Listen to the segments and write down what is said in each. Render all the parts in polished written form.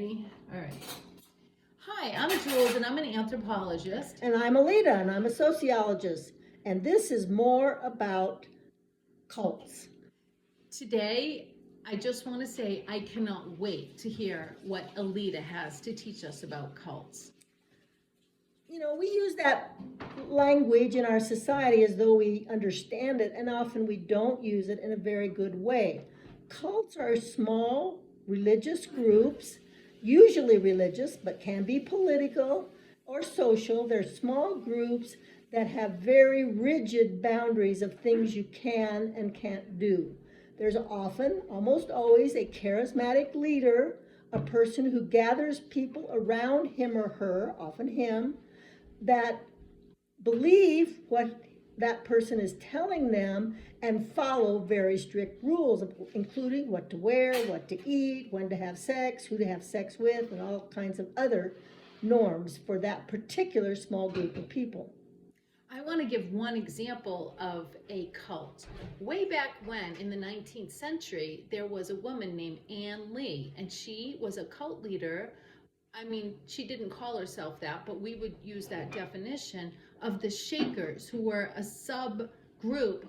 All right. Hi, I'm Jules, and I'm an anthropologist. And I'm Aleta, and I'm a sociologist. And this is more about cults. Today, I just want to say I cannot wait to hear what Aleta has to teach us about cults. You know, we use that language in our society as though we understand it, and often we don't use it in a very good way. Cults are small religious groups, usually religious, but can be political or social. They're small groups that have very rigid boundaries of things you can and can't do. There's often, almost always, a charismatic leader, a person who gathers people around him or her, often him, that believe what that person is telling them and follow very strict rules, including what to wear, what to eat, when to have sex, who to have sex with, and all kinds of other norms for that particular small group of people. I want to give one example of a cult. Way back when, in the 19th century, there was a woman named Anne Lee, and she was a cult leader. I mean, she didn't call herself that, but we would use that definition of the Shakers, who were a subgroup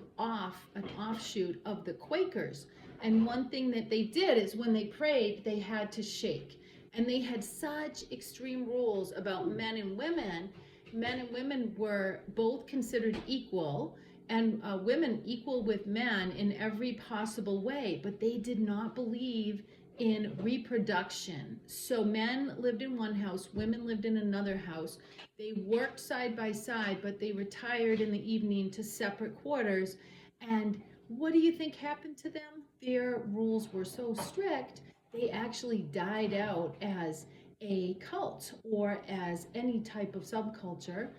an offshoot of the Quakers. And one thing that they did is when they prayed, they had to shake. And they had such extreme rules about men and women. Men and women were both considered equal, and women equal with men in every possible way, but they did not believe in reproduction. So men lived in one house, women lived in another house. They worked side by side, but they retired in the evening to separate quarters. And what do you think happened to them? Their rules were so strict, they actually died out as a cult or as any type of subculture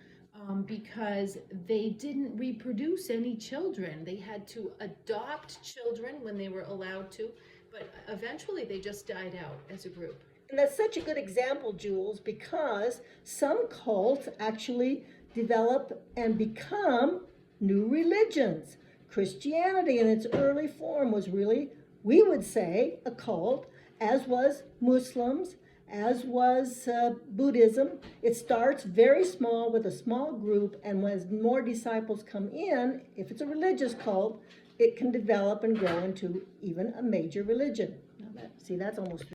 because they didn't reproduce any children. They had to adopt children when they were allowed to, but eventually they just died out as a group. And that's such a good example, Jules, because some cults actually develop and become new religions. Christianity in its early form was really, we would say, a cult, as was Muslims, as was Buddhism. It starts very small with a small group, and as more disciples come in, if it's a religious cult, it can develop and grow into even a major religion. Now see, that's almost